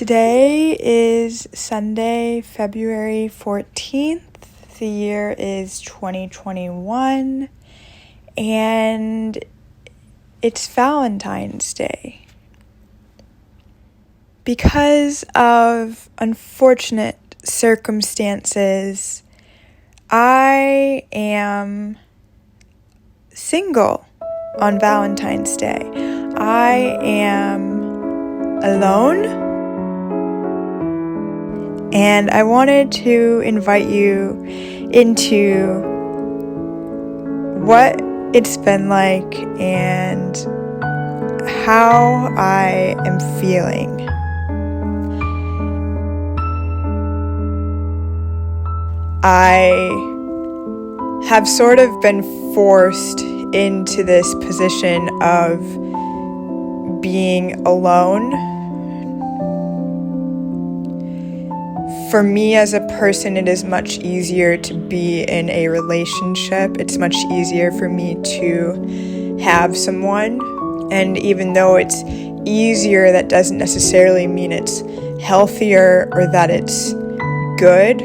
Today is Sunday, February 14th. The year is 2021, and it's Valentine's Day. Because of unfortunate circumstances, I am single on Valentine's Day. I am alone. And I wanted to invite you into what it's been like and how I am feeling. I have sort of been forced into this position of being alone. For me as a person, it is much easier to be in a relationship. It's much easier for me to have someone. And even though it's easier, that doesn't necessarily mean it's healthier or that it's good.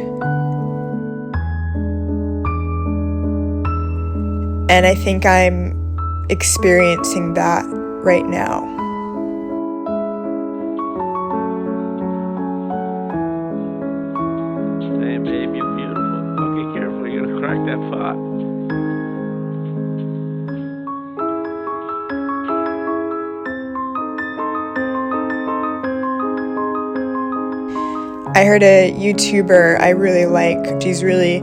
And I think I'm experiencing that right now. Hey, babe, you're beautiful. Okay, careful, you're gonna crack that pot. I heard a YouTuber I really like. She's really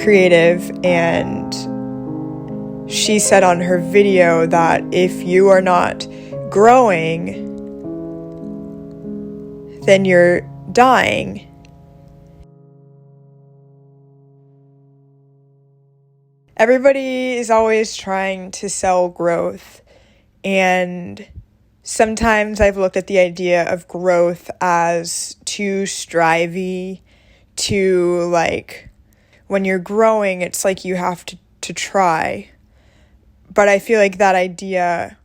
creative, and she said on her video that if you are not growing, then you're dying. Everybody is always trying to sell growth, and sometimes I've looked at the idea of growth as too strivey, too when you're growing, it's like you have to try. But I feel like that idea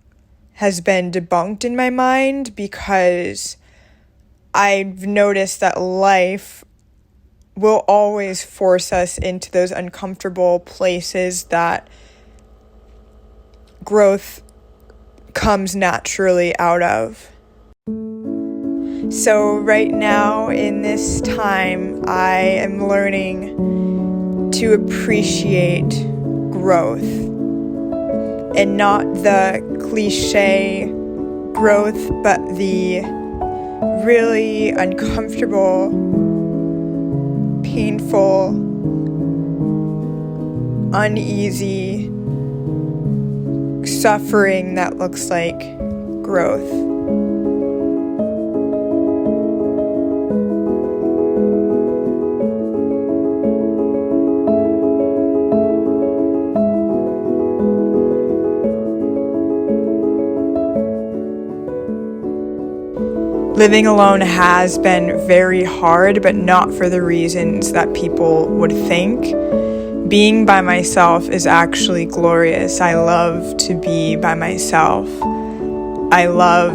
has been debunked in my mind because I've noticed that life will always force us into those uncomfortable places that growth comes naturally out of. So right now in this time, I am learning to appreciate growth and not the cliche growth, but the really uncomfortable, painful, uneasy suffering that looks like growth. Living alone has been very hard, but not for the reasons that people would think. Being by myself is actually glorious. I love to be by myself. I love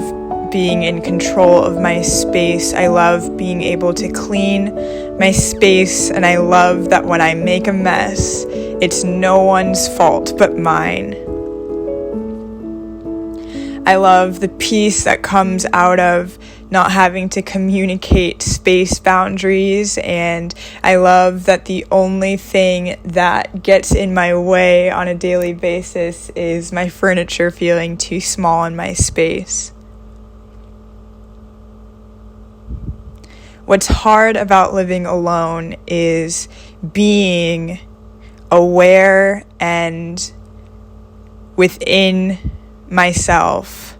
being in control of my space. I love being able to clean my space, and I love that when I make a mess, it's no one's fault but mine. I love the peace that comes out of not having to communicate space boundaries, and I love that the only thing that gets in my way on a daily basis is my furniture feeling too small in my space. What's hard about living alone is being aware and within myself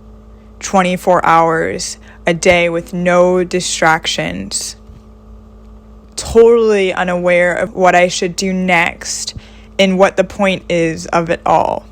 24 hours a day with no distractions, totally unaware of what I should do next and what the point is of it all.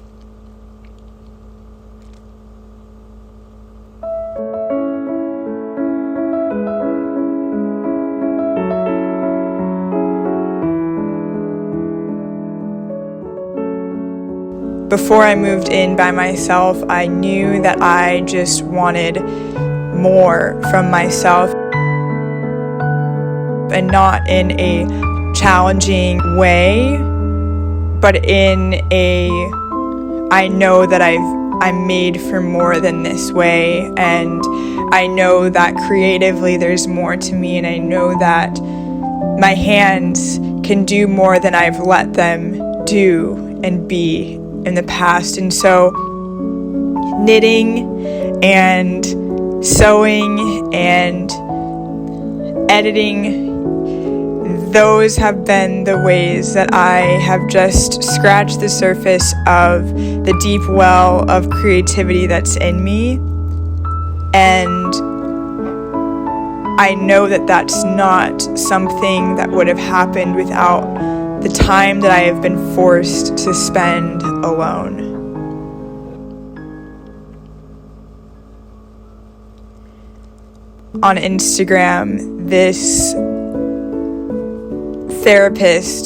Before I moved in by myself, I knew that I just wanted more from myself. and not in a challenging way, but in a I know that I'm made for more than this way, and I know that creatively there's more to me, and I know that my hands can do more than I've let them do and be in the past. And so knitting and sewing and editing, those have been the ways that I have just scratched the surface of the deep well of creativity that's in me. And I know that that's not something that would have happened without the time that I have been forced to spend alone. On Instagram, this therapist,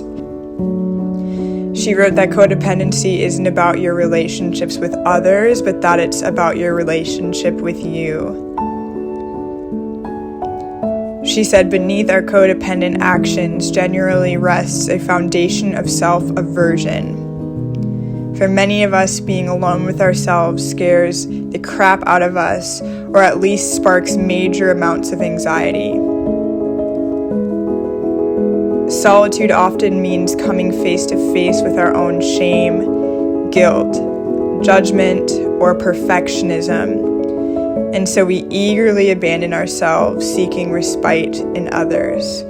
she wrote that codependency isn't about your relationships with others, but that it's about your relationship with you. She said, beneath our codependent actions generally rests a foundation of self-aversion. For many of us, being alone with ourselves scares the crap out of us, or at least sparks major amounts of anxiety. Solitude often means coming face to face with our own shame, guilt, judgment, or perfectionism. And so we eagerly abandon ourselves, seeking respite in others.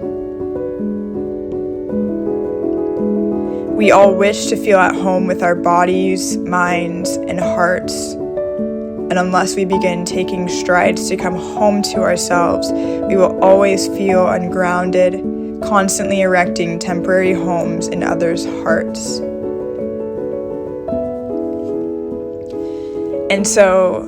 We all wish to feel at home with our bodies, minds, and hearts. And unless we begin taking strides to come home to ourselves, we will always feel ungrounded, constantly erecting temporary homes in others' hearts. And so,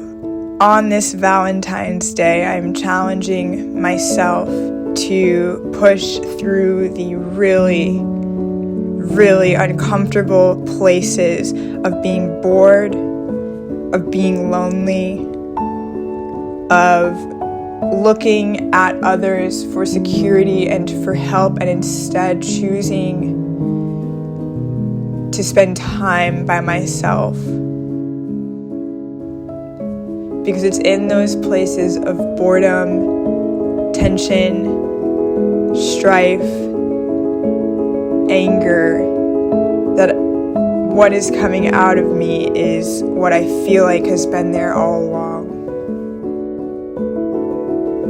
on this Valentine's Day, I'm challenging myself to push through the really, really uncomfortable places of being bored, of being lonely, of looking at others for security and for help, and instead choosing to spend time by myself. Because it's in those places of boredom, tension, strife, anger, that what is coming out of me is what I feel like has been there all along.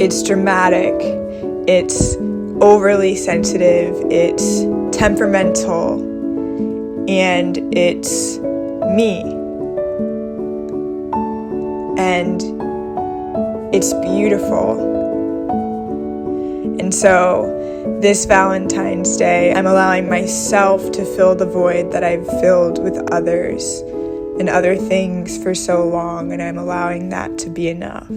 It's dramatic, it's overly sensitive, it's temperamental, and it's me. And it's beautiful. And so this Valentine's Day, I'm allowing myself to fill the void that I've filled with others and other things for so long, and I'm allowing that to be enough.